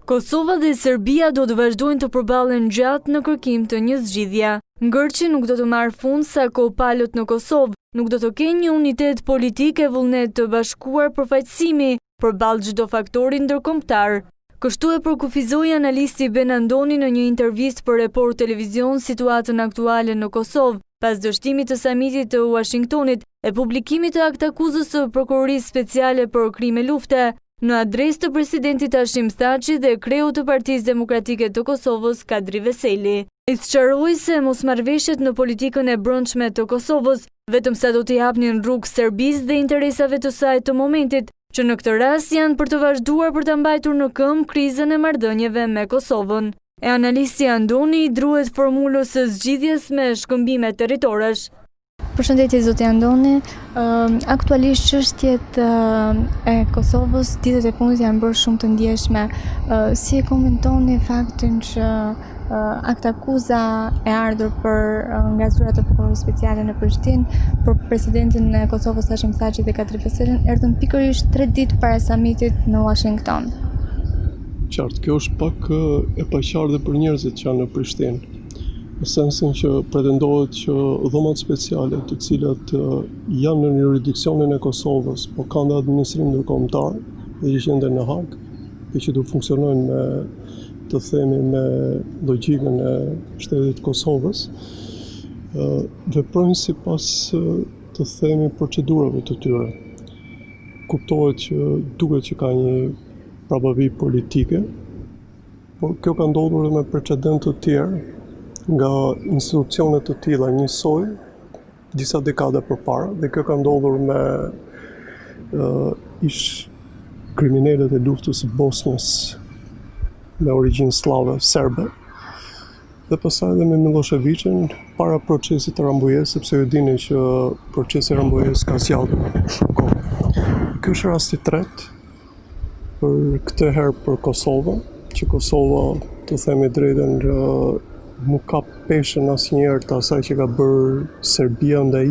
Kosova dhe Serbia do të vazhdojnë të përballen gjatë në kërkim të një zgjidhje. Ngërci nuk do të marrë fund sa kohë palët në Kosovë, nuk do të kenë një unitet politike vullnet të bashkuar përfaqësimi përballë çdo faktori ndërkombëtar. Kështu e përkufizoi analisti Ben Andoni në një intervistë për Report Televizion situatën aktuale në Kosovë, pas dështimit të samitit të Washingtonit e publikimit të Aktakuzës të Prokurorisë Speciale për krime lufte në adresë të presidentit Thaçit dhe kreut të Partisë Demokratike të Kosovës, Kadri Veseli. I sqaroi se mosmarrëveshjet në politikën e brendshme të Kosovës vetëm sa do t'i hapnin rrugë Serbisë dhe interesave të saj të momentit, që në këtë rast janë për të vazhduar për të mbajtur në këmbë krizën e marrëdhënieve me Kosovën. E analisti Andoni i druhet formulës së zgjidhjes me shkëmbime territoresh. Përshëndetje zoti Andoni, aktualisht çështjet e Kosovës ditët e fundit janë bërë shumë të ndjeshme. Si e komentoni faktin që Aktakuza e ardhur për nga zyrat e Prokurorisë Speciale në Prishtinë për presidentin e Kosovës Thaçit dhe Kadri Veselin erdhën pikërisht 3 ditë para samitit në Washington? Qartë, kjo është pak e paqartë për njerëzit që janë në Prishtinë. Në sensin që pretendohet që dhomat speciale të cilat janë në jurisdiksionin e Kosovës, po kanë dhe administrim ndërkombëtar dhe që gjenden në Hag dhe që do funksionojnë me të themi me logjikën e shtetit Kosovës, veprojnë sipas të themi procedurave të tyre. Kuptohet që duket që ka një prapavijë politike, por kjo ka ndodhur me precedent të tjerë nga institucione të tilla njësoj disa dekada përpara, dhe kjo ka ndodhur me ish kriminalet e luftës së Bosnjës me origjinë slave serbe, dhe pastaj edhe me Miloševićin para procesit të Rambujës, sepse ju dini që procesi i Rambujës ka zgjatur shumë kohë. Ky është rasti i tretë për këtë herë për Kosovën, që Kosova, të themi drejtën, nuk ka peshën asnjëherë të asaj që ka bërë Serbia ndaj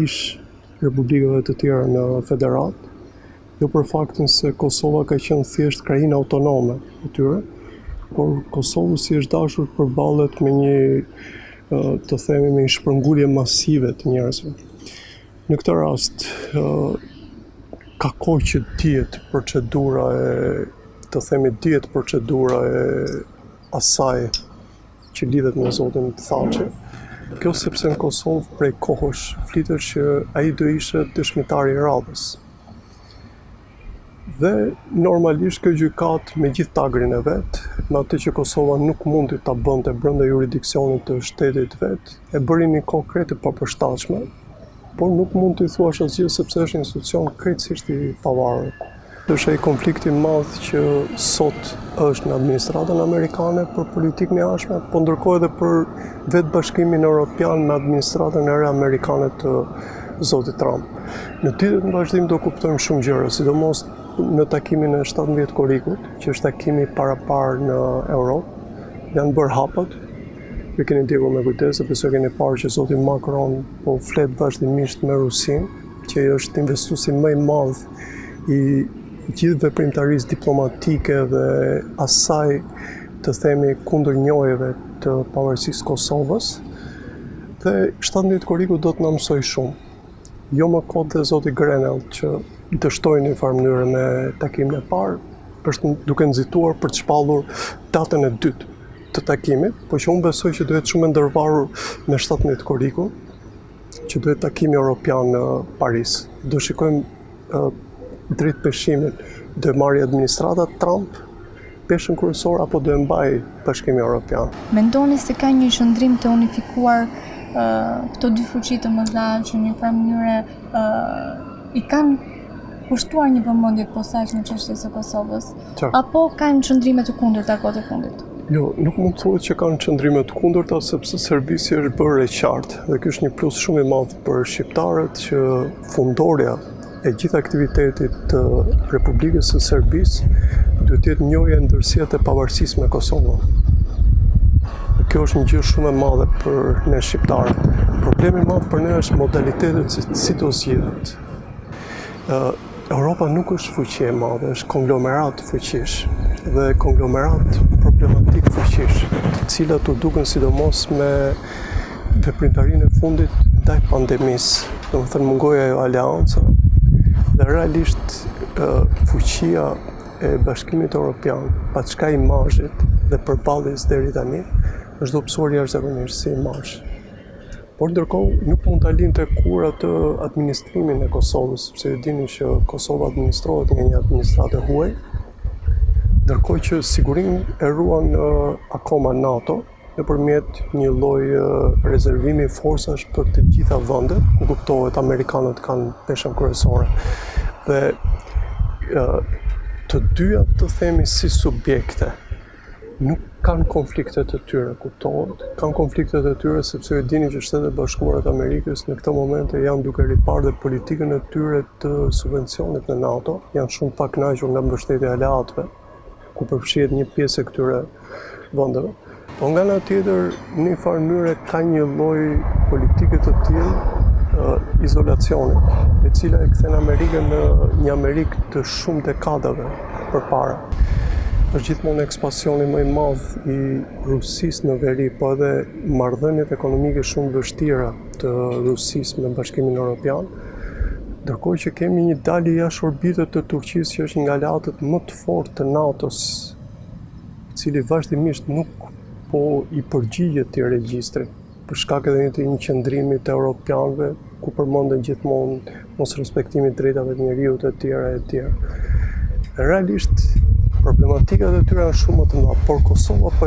republikave të tjera në federat, jo për faktin se Kosova ka qenë thjesht krajinë autonome e tyre, por Kosovë si është dashur përballet me një, të themi, me një shpërngulje masive të njerëzve. Në këtë rast, ka kohë që dihet procedura e asaj që lidhet me zotin Thaçit. Kjo sepse në Kosovë prej kohësh flitet që ai do ishte dëshmitari i radhës. Dhe normalisht kjo gjykat me gjithë tagrin e vet, me atë që Kosova nuk mundi ta bënte brenda jurisdiksionit të shtetit vet, e bëri një konkrete papërshtatshme, por nuk mund t'i thuash asgjë sepse është një institucion krejtësisht i pavarur. Është ai konflikti i madh që sot është në administratën amerikane për politikën e jashtme, po ndërkohë edhe për vetë bashkimin evropian me administratën e re amerikane të zotit Trump. Në ditët në vazhdim do kuptojmë shumë gjëra, sidomos në takimin e 17 korrikut, që është takimi parapar në Europë, janë bërë hapat. Ju keni ndjekur me kujdes, sepse keni parë që zoti Macron po flet vazhdimisht me Rusinë, që është investuesi më i madh i gjithë veprimtarisë diplomatike dhe asaj, të themi, kundër njohjeve të pavarësisë Kosovës. Dhe 17 korriku do të na mësoj shumë. Jo më kot dhe zoti Grenell, që dështoi në një farë mënyrë me takimin e parë, është duke nxituar për të shpallur datën e dytë të takimit, por që unë besoj që do jetë shumë e ndërvarur me 17 korriku, që do jetë takimi evropian në Paris. Do shikojmë drejt peshimin, do e marrë administrata Trump peshën kryesore apo do e mbaj Bashkimi Evropian. Mendoni se ka një qëndrim të unifikuar këto dy fuqi të mëdha që në një farë mënyre i kanë kushtuar një vëmendje të posaçme në çështjen e Kosovës, apo kanë qëndrime të kundërta kohë të fundit? Jo, nuk mund të thuhet që kanë qëndrime të kundërta, sepse Serbisi është bërë e qartë, dhe ky është një plus shumë i madh për shqiptarët që fundorja e gjithë aktivitetit të Republikës së Serbisë duhet të jetë njohja e ndërsiat e pavarësisë me Kosovën. Kjo është një gjë shumë e madhe për ne shqiptarët. Problemi i madh për ne është modalitetet si do zgjidhet. Europa nuk është fuqi e madhe, është konglomerat fuqish. dhe konglomerat problematik fuqish, të cilat u duken sidomos me veprimtarinë e fundit ndaj pandemisë, domethënë mungoja e aleanca dhe realisht fuqia e Bashkimit Evropian, pa çka imazhit dhe përballjes deri tani, është dobësuar jashtëzakonisht si imazh. Por ndërkohë nuk mund ta linte kur atë administrimin e Kosovës, sepse e dini që Kosova administrohet nga një administratë huaj, ndërkohë që sigurinë e ruan akoma NATO nëpërmjet një lloj rezervimi forcash për të gjitha vendet, ku kuptohet amerikanët kanë peshën kryesore. Dhe të dyja të themi si subjekte nuk kanë konfliktet e tyre, kuptohet. Kanë konfliktet e tyre sepse e dini që Shtetet Bashkuara të Amerikës në këtë moment janë duke riparë dhe politikën e tyre të subvencionit në NATO, janë shumë pak kënaqur nga mbështetja e aleatëve, ku përfshihet një pjesë e këtyre vendeve. Po nga ana tjetër, në një farë mënyrë ka një lloj politike të tillë izolacionit, e cila e kthen Amerikën në një Amerikë të shumë dekadave përpara. Është gjithmonë ekspansioni më i madh i Rusisë në veri, po edhe marrëdhëniet ekonomike shumë vështira të Rusisë me Bashkimin Evropian, ndërkohë që kemi një dalje jashtë orbitet të Turqisë që është një nga aleatët më të fortë të NATO-s, i cili vazhdimisht nuk po i përgjigjet këtij regjistri, për shkak edhe të një qëndrimi të europianëve, ku përmenden gjithmonë mos respektimi të drejtave të njerëzit e tjera e tjera. Realisht problematikat e tyre janë shumë më të mëdha, por Kosova po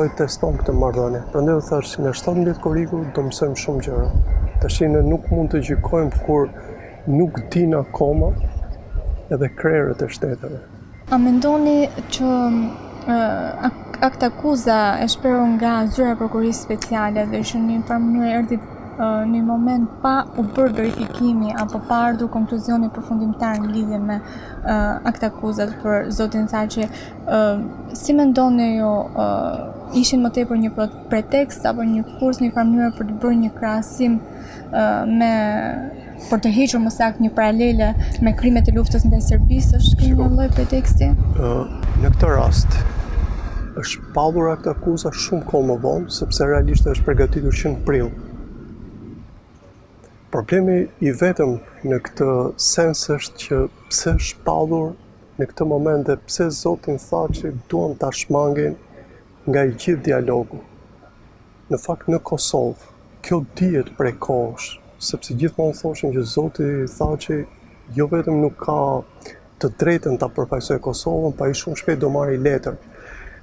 e teston këtë marrëdhënie. Prandaj u thash, nga 17 korriku do mësojmë shumë gjëra. Tash ne nuk mund të gjykojmë kur nuk dinë akoma edhe krerët e shteteve. A mendoni që Aktakuza e shprehur nga zyra e Prokurorisë Speciale dhe që në një farë mënyrë erdhi në një moment pa u bërë verifikimi apo pa ardhur konkluzioni përfundimtar në lidhje me aktakuzat për zotin Thaçi, si mendoni ju, ishin më tepër një pretekst apo një kurs në një farë mënyrë për të bërë një krahasim për të hequr më saktë një paralele me krimet e luftës ndaj Serbisë, është një lloj preteksti? Në këtë rast është pallur aktakuza shumë kohë më vonë, sepse realisht është përgatitur që në prill. Problemi i vetëm në këtë sens është që pse është pallur në këtë moment dhe pse zotin Thaçi duan ta shmangin nga i gjithë dialogu. Në fakt në Kosovë, kjo dihet prej kohësh, sepse gjithmonë thoshin që zoti Thaçi jo vetëm nuk ka të drejtën ta përfaqësojë Kosovën, pa i shumë shpejt do marrë letër.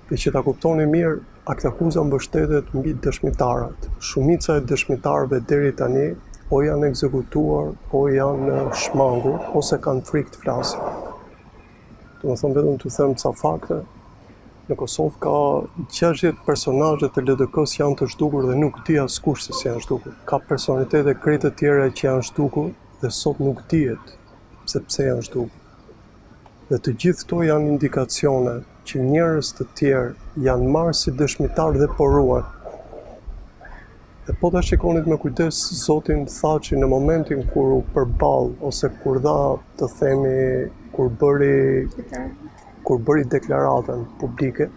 Dhe që ta kuptoni mirë, aktakuza mbështetet mbi dëshmitarët. Shumica e dëshmitarëve deri tani o janë ekzekutuar, o janë shmangur, ose kanë frikë të flasin. Domethënë vetëm të them ca fakte, në Kosovë ka 60 personazhe të LDK-s janë të zhdukur dhe nuk di askush se si janë zhdukur. Ka personalitete krejt të tjera që janë zhdukur dhe sot nuk dihet se pse janë zhdukur. Dhe të gjithë këto janë indikacione që njerëz të tjerë janë marrë si dëshmitar dhe poruan. Dhe po ta shikonit me kujdes zotin Thaçi në momentin kur u përball ose kur dha, të themi, kur bëri deklaratën publike,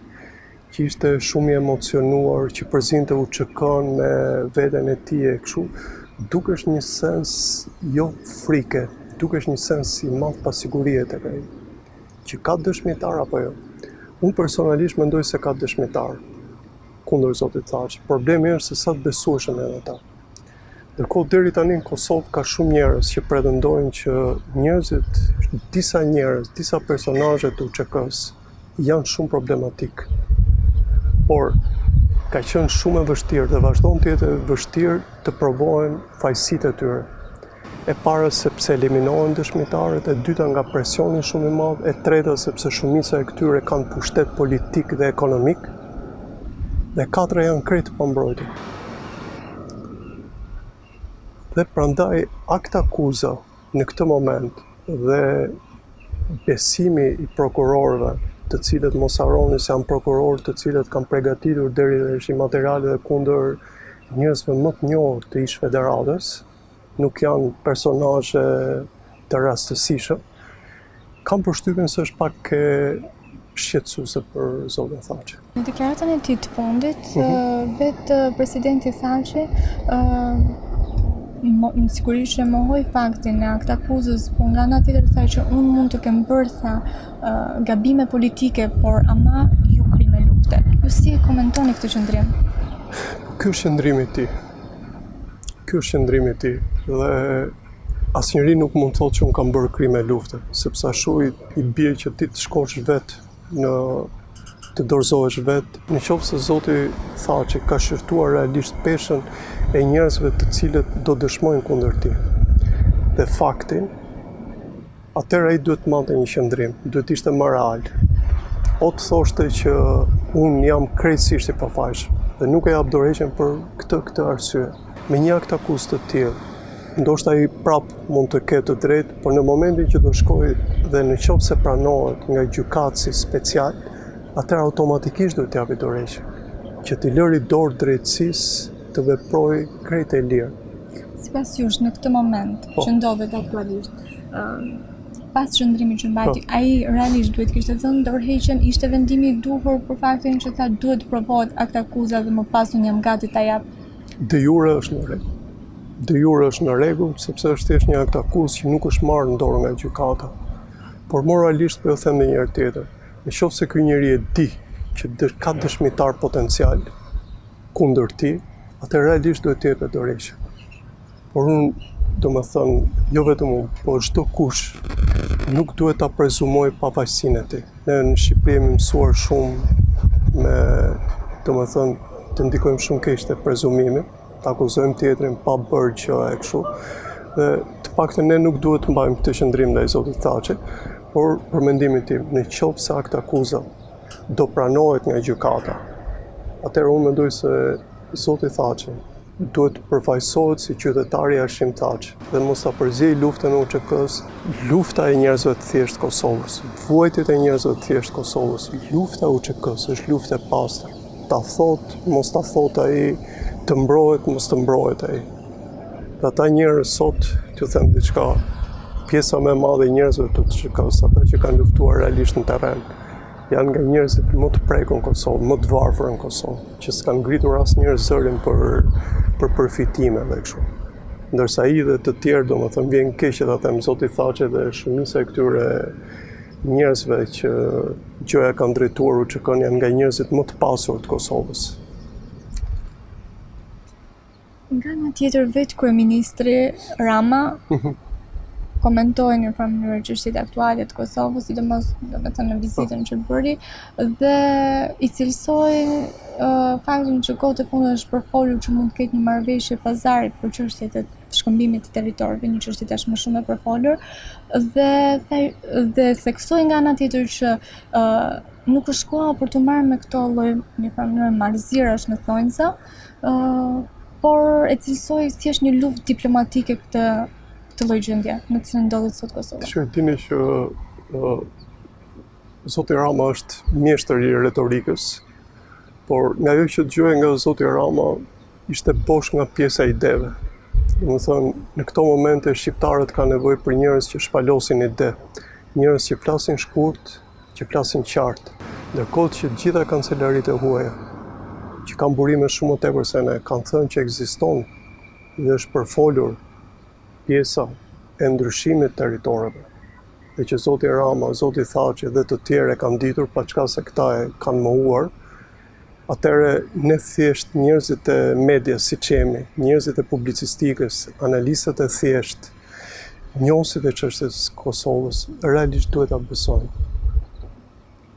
që ishte shumë i emocionuar, që përzinte UÇK-n me veten e tij e kështu, dukesh një sens jo frike, dukesh një sens i madh pasigurie tek ai. Që ka dëshmitar apo jo? Unë personalisht mendoj se ka dëshmitar kundër zotit Thaçi. Problemi është se sa të besueshëm janë ata. Ndërkohë deri tani në Kosovë ka shumë njerëz që pretendojnë që disa personazhe të UÇK-s janë shumë problematik. Por ka qenë shumë e vështirë dhe vazhdon të jetë e vështirë të provohen fajësitë e tyre. E para sepse eliminohen dëshmitarët, e dyta nga presioni shumë i madh, e treta sepse shumica e këtyre kanë pushtet politik dhe ekonomik, dhe katra janë krejt pa mbrojtje. Dhe prandaj aktakuza në këtë moment dhe besimi i prokurorëve, të cilët mos harroni se janë prokurorë të cilët kanë përgatitur deri në materiale kundër njerëzve më të njohur të ish federatës, nuk janë personazhe të rastësishëm, kam përshtypjen se është pak shqetësuese për zotin Thaçi. Në deklaratën e tij të fundit, vetë presidenti Thaçi sigurisht që mohoi faktin e Aktakuzës, por nga ana tjetër tha që unë mund të kem bërë gabime politike, por ama ju krime lufte. Ju si komentoni këtë qëndrim? Ky është qëndrimi i tij. Ky është qëndrimi i tij dhe asnjëri nuk mund të thotë që unë kam bërë krime lufte, sepse ashtu i bie që ti të shkosh vetë të dorëzohesh vetë, nëse zoti Thaçi ka shërtuar realisht peshën e njerëzve të cilët do dëshmojnë kundër tij. Dhe faktin, atëherë ai duhet të mante një qëndrim, duhet ishte moral. O të thoshte që unë jam krejtësisht i pafajshëm dhe nuk e jap dorëheqjen për këtë arsye. Me një aktakuzë të tillë, ndoshta ai prap mund të ketë të drejtë, por në momentin që do shkojë dhe nëse pranohet nga gjykatësi special, atëherë automatikisht duhet t'japi dorëheqje, që t'i lëri dorë drejtësisë të veprojë krejt e lirë. Sipas jush, në këtë moment që ndodhet aktualisht, pas qëndrimit që mbajti, ai realisht duhet kishte dhënë dorëheqjen, ishte vendimi i duhur për faktin që tha duhet provohet aktakuza dhe më pas unë jam gati ta jap. De jure është në rregull. De jure është në rregull, sepse është thjesht një aktakuzë që nuk është marrë në dorë nga gjykata. Por moralisht po ju them edhe një herë tjetër, nëse ky njeri e di që ka dëshmitar potencial kundër tij, atë realisht duhet të jepet dorëheqje. Por unë, domethënë, jo vetëm unë, por çdo kush nuk duhet ta prezumoj pavajsinë e tij. Ne në Shqipëri jemi mësuar shumë me, domethënë, të ndikojmë shumë keq te prezumimi, të akuzojmë tjetrin pa bërë gjë e kështu. Dhe të paktën ne nuk duhet të mbajmë këtë qëndrim ndaj zotit Thaçi, por për mendimin tim, nëse aktakuza do pranohet nga gjykata, atëherë unë mendoj se zoti Thaçi duhet të përfaqësohet si qytetari i arshim Thaçi dhe mos ta përziej luftën e UÇK-s, lufta e njerëzve të thjeshtë Kosovës, vuajtjet e njerëzve të thjeshtë Kosovës, lufta e UÇK-s është luftë e pastër. Ta thot, mos ta thot ai, të mbrohet, mos të mbrohet ai. Dhe ata njerëz sot, t'ju them diçka, pjesa më e madhe e njerëzve të UÇK-s, ata që kanë luftuar realisht në terren, janë nga njerëzit më të prekur në Kosovë, më të varfër në Kosovë, që s'kan ngritur asnjëherë zërin për përfitime dhe kështu. Ndërsa ai dhe të tjerë, domethënë, vjen keq që ta them zoti Thaçi dhe shumica e këtyre njerëzve që gjëja kanë drejtuar UÇK-n janë nga njerëzit më të pasur të Kosovës. Nga ana tjetër vetë kryeministri Rama komentoi në mënyrë çështjet aktuale të Kosovës, sidomos domethënë në vizitën që bëri dhe i cilësoi faktin që kohët e fundit është përfolur që mund të ketë një marrëveshje pazari për çështjet e shkëmbimit të territorëve, një çështje tashmë shumë e përfolur dhe theksoi nga ana tjetër që nuk është koha për të marrë me këto lloj në mënyrë marrëzirash në thonjza, por e cilësoi thjesht një luftë diplomatike këtë lloj gjendje në cilën ndodhet sot Kosova. Dini që zoti Rama është mjeshtër i retorikës, por nga ajo që dëgjoj nga zoti Rama ishte bosh nga pjesa e ideve. Domethënë, në këto momente shqiptarët kanë nevojë për njerëz që shpalosin ide, njerëz që flasin shkurt, që flasin qartë, ndërkohë që të gjitha kancelaritë e huaja, që kanë burime shumë më tepër se ne, kanë thënë që ekziston dhe është përfolur pjesa e ndryshimit territorëve. Dhe që zoti Rama, zoti Thaçi dhe të tjerë e kanë ditur pa çka se këta e kanë mohuar. Atëherë ne thjesht njerëzit e medias, siç jemi, njerëzit e publicistikës, analistët e thjesht, njohësit e çështjes Kosovës, realisht duhet ta besojmë.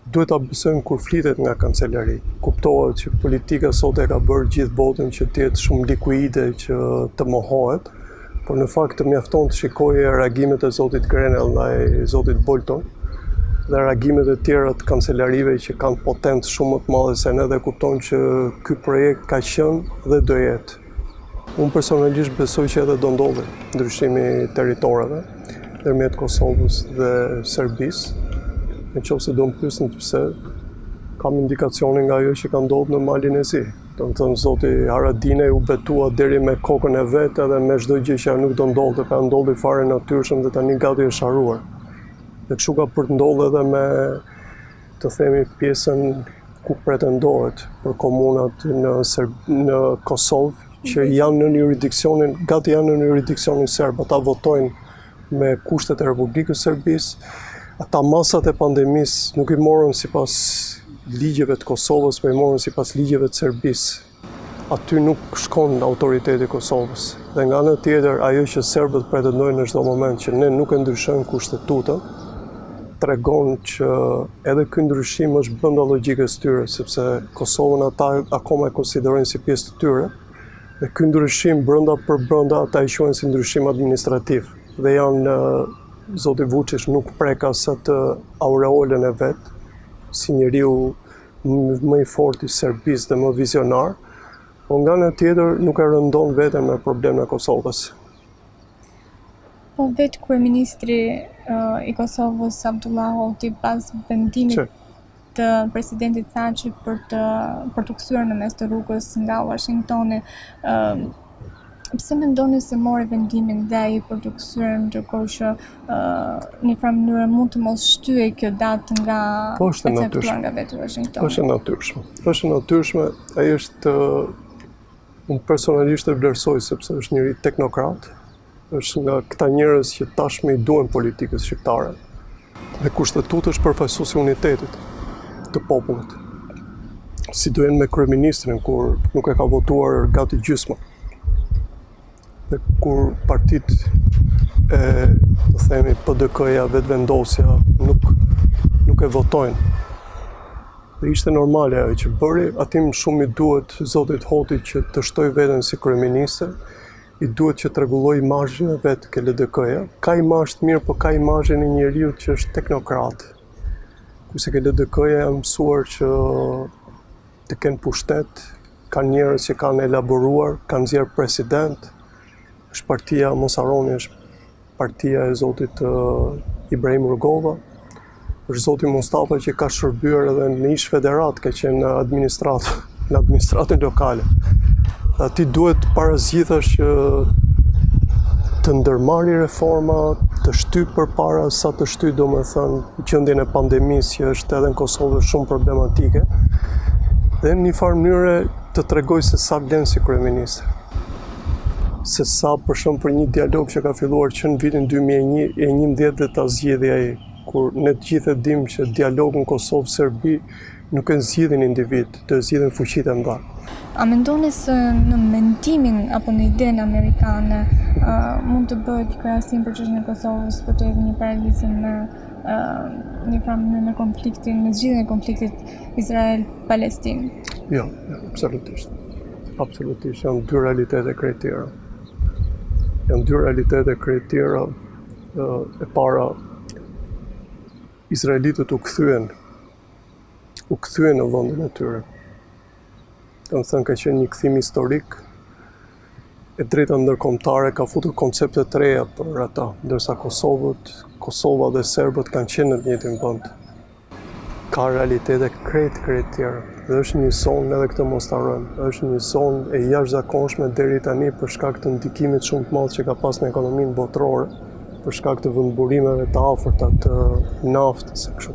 Duhet ta besojmë kur flitet nga kancelari. Kuptohet që politika sot e ka bërë gjithë botën që të jetë shumë likuide, që të mohohet, por në fakt të mjafton të shikojë reagimet e zotit Grenell ndaj zotit Bolton dhe reagimet e tjera të kancelarive që kanë potencë shumë më të madhe se ne dhe kupton që ky projekt ka qenë dhe do jetë. Unë personalisht besoj që edhe do ndodhi ndryshimi i territoreve ndërmjet Kosovës dhe Serbisë. Nëse do më pyesni pse, kam indikacione nga ajo që ka ndodhur në Malin e Zi. Domethënë zoti Haradinaj u betua deri me kokën e vet edhe me çdo gjë që nuk do ndodhte, ka ndodhi fare natyrshëm dhe tani gati është haruar. Dhe kështu ka për të ndodhur edhe me të themi pjesën ku pretendohet për komunat në Kosovë që janë në jurisdiksionin, gati janë në jurisdiksionin serb, ata votojnë me kushtet e Republikës Serbisë. Ata masat e pandemisë nuk i morën sipas ligjeve të Kosovës, po i morën sipas ligjeve të Serbisë. Aty nuk shkon autoriteti i Kosovës. Dhe nga ana tjetër, ajo që serbët pretendojnë në çdo moment që ne nuk e ndryshojmë kushtetutën, tregon që edhe ky ndryshim është brenda logjikës tyre, sepse Kosovën ata akoma e konsiderojnë si pjesë të tyre. Dhe ky ndryshim brenda për brenda ata e quajnë si ndryshim administrativ. Dhe janë Zoti Vučić nuk prek as atë aureolën e vet, si njeriu më i fortë i Serbisë dhe më vizionar, po nga ana tjetër nuk e rëndon veten me problemin e Kosovës. Po vetë kryeministri i Kosovës Abdullah Hoti pas vendimit të presidentit Thaçit për të kthyer në mes të rrugës nga Washingtoni, pse mendoni se mori vendimin ndaj për të kthyer, ndërkohë që në një mënyrë mund të mos shtyej kjo datë nga akceptuar nga vetë Washingtoni? Është natyrshme. Është natyrshme, ai është unë personalisht e vlerësoj sepse është njëri teknokrat, është nga këta njerëz që tashmë i duhen politikës shqiptare. Dhe kushtetuta është përfaqësuesi i unitetit të popullit. Si do jenë me kryeministrin kur nuk e ka votuar gati gjysma. Dhe kur partitë të themi PDK-ja, vetëvendosja nuk e votojnë. Dhe ishte normale ajo që bëri, atim shumë i duhet Zotit Hoti që të shtoj veten si kryeministër, i duhet që të rregulloj imazhin e vet ke LDK-ja. Ka imazh të mirë, por ka imazhin e njeriu që është teknokrat. Kurse ke LDK-ja janë mësuar që të kenë pushtet, kanë njerëz që kanë elaboruar, kanë nxjerr president. Është partia, mos harroni, është partia e Zotit Ibrahim Rugova. Është Zoti Mustafa që ka shërbyer edhe në ish federat, ka qenë në administratën lokale. Ati duhet parazgjithash që të ndërmarrë reforma, të shty përpara sa të shty, domethënë, gjendjen e pandemisë që është edhe në Kosovë shumë problematike. Dhe në një farë mënyrë të tregoj se sa vlen si kryeministër. Se sa për shembull për një dialog që ka filluar që në vitin 2011 dhe ta zgjidhja ai, kur ne të gjithë e dimë që dialogu në Kosovë-Serbi nuk e zgjidhin individ, të zgjidhin fuqitë e mëdha. A mendoni se në mendimin apo në idenë amerikane mund të bëhet krahasim për çështjen e Kosovës për të hedhur një paralizim në një farë mënyrë në konfliktin, në zgjidhjen e konfliktit Izrael-Palestinë? Jo, absolutisht. Absolutisht, janë dy realitete krejt tjera. Janë dy realitete krejt tjera. E para, Izraelitët u kthyen në vendin e tyre. Kanë thënë ka qenë një kthim historik, e drejta ndërkombëtare ka futur koncepte të reja për ata, ndërsa Kosova dhe serbët kanë qenë në të njëjtin vend. Ka realitete krejt tjera. Dhe është një zonë, edhe këtë mos ta harrojmë, është një zonë e jashtëzakonshme deri tani për shkak të ndikimit shumë të madh që ka pas në ekonominë botërore, për shkak të vendburimeve të afërta të naftës së kështu.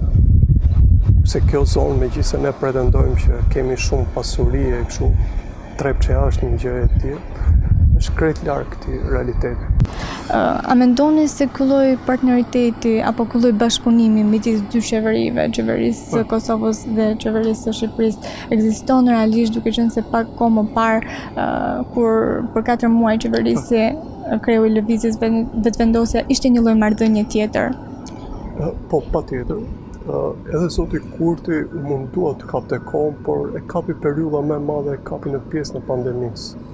Se kjo zonë, megjithëse ne pretendojmë që kemi shumë pasuri e kështu trepçe është një gjë e tillë, është krejt larg këtij realiteti. A mendoni se ky lloj partneriteti apo ky lloj bashkëpunimi midis dy qeverive, qeverisë së Kosovës dhe qeverisë së Shqipërisë, ekziston realisht, duke qenë se pak kohë më parë kur për 4 muaj qeverisë kreu i lëvizjes vetëvendosja ishte një lloj marrëdhënie tjetër? Po, patjetër. Edhe Zoti Kurti u mundua të kapte kohën, por e kapi periudha më e madhe, e kapi në pjesën e pandemisë.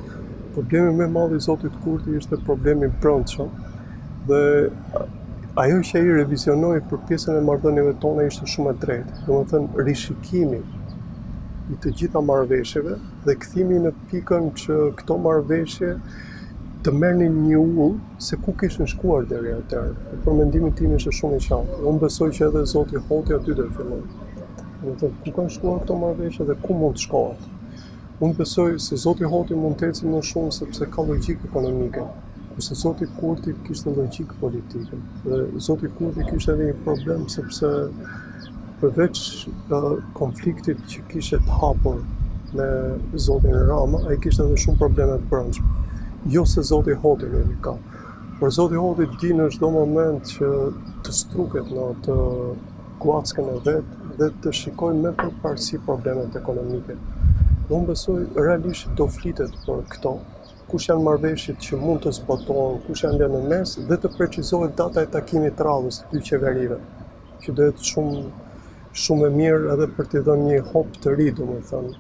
Problemi më i madh i Zotit Kurti ishte problemi brendshëm dhe ajo që ai revizionoi për pjesën e marrëdhënieve tona ishte shumë e drejtë. Domethënë rishikimi i të gjitha marrëveshjeve dhe kthimi në pikën që këto marrëveshje të merrnin një ullë se ku kishin shkuar deri atëherë. Për mendimin tim ishte shumë i qartë. Unë besoj që edhe Zoti Hoti aty do të fillojë. Domethënë ku kanë shkuar këto marrëveshje dhe ku mund të shkohet. Unë besoj se Zoti Hoti mund të ecë më shumë sepse ka logjikë ekonomike, kurse Zoti Kurti kishte logjikë politike. Dhe Zoti Kurti kishte edhe një problem sepse përveç konfliktit që kishte të hapur me zotin Rama, ai kishte edhe shumë probleme të brendshme. Jo se zoti Hoti nuk i ka, por zoti Hoti di në çdo moment që të struket në atë guackën e vet dhe të shikojë me përparësi problemet ekonomike. Unë besoj realisht do flitet për këto, kush janë marrëveshjet që mund të zbatohen, kush janë lënë në mes dhe të precizohet data e takimit të radhës të dy qeverive, që do jetë shumë e mirë edhe për t'i dhënë një hop të ri, domethënë,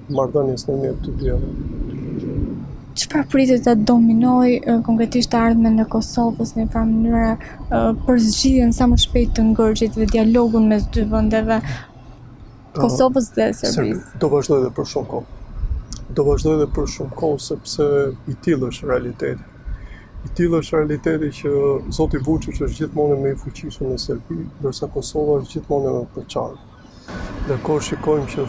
marrëdhënies në mes të dyve. Çfarë pritet të dominojë konkretisht ardhmen e Kosovës në një farë mënyre për zgjidhjen sa më shpejt të Ngërçit dhe dialogun mes dy vendeve, Kosovës dhe Serbisë? Do vazhdoj edhe për shumë kohë. Do vazhdoj edhe për shumë kohë sepse i tillë është realiteti. I tillë është realiteti që zoti Vučić është gjithmonë më i fuqishëm në Serbi, ndërsa Kosova është gjithmonë më e përçarë. Ndërkohë shikojmë që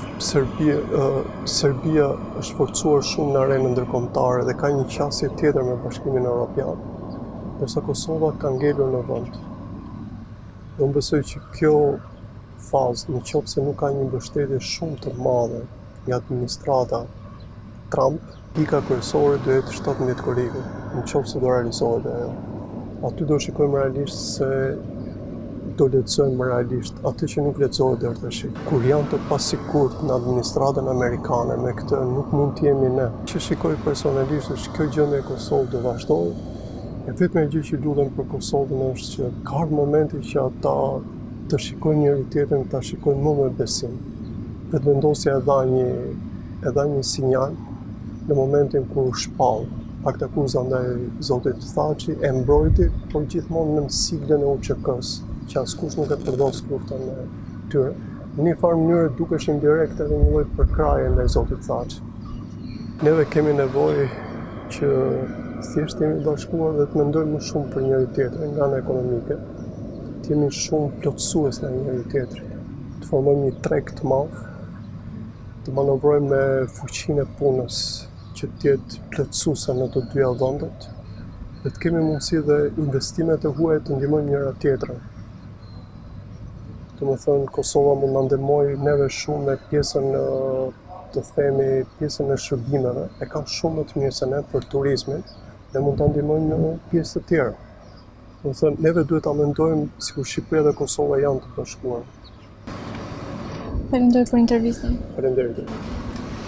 Serbia është forcuar shumë në arenën ndërkombëtare dhe ka një qasje tjetër me Bashkimin Evropian, ndërsa Kosova ka ngelur në vend. Dhe unë besoj që kjo fazë, nëse nuk ka një mbështetje shumë të madhe nga administrata Trump, pika kryesore do jetë 17 korrike, nëse do realizohet ajo. Aty do shikojmë realisht se do lexojmë realisht atë që nuk lexohet deri tash. Kur janë të pasigurt në administratën amerikane me këtë, nuk mund të jemi ne. Që shikoj personalisht është kjo gjendje e Kosovës do vazhdojë. E vetmja gjë që lutem për Kosovën është që ka momenti që ata të shikojnë njëri tjetrin, ta shikojnë më me besim. Vetëvendosja e dha një sinjal në momentin kur shpall Aktakuza ndaj zotit Thaçit e mbrojti, por gjithmonë në siglën e UÇK-s, që askush nuk e përdos luftën e tyre. Në një farë mënyrë dukesh indirekt edhe një lloj përkraje ndaj zotit Thaçit. Neve kemi nevojë që thjesht jemi bashkuar dhe të mendojmë më shumë për njëri tjetrin nga ana ekonomike, të jemi shumë plotësues në njëri tjetrin, të formojmë një treg të madh, të manovrojmë me fuqinë e punës që të jetë plotësuese në të dyja vendet, dhe të kemi mundësi dhe investimet e huaja të ndihmojmë njëra tjetrën. Domethënë Kosova mund na ndihmojë neve shumë me pjesën të themi pjesën e shërbimeve, e ka shumë më të mirë se ne për turizmin dhe mund ta ndihmojmë në pjesë të tjera. Domethënë neve duhet ta mendojmë sikur Shqipëria dhe Kosova janë të bashkuara. Faleminderit për intervistën. Faleminderit.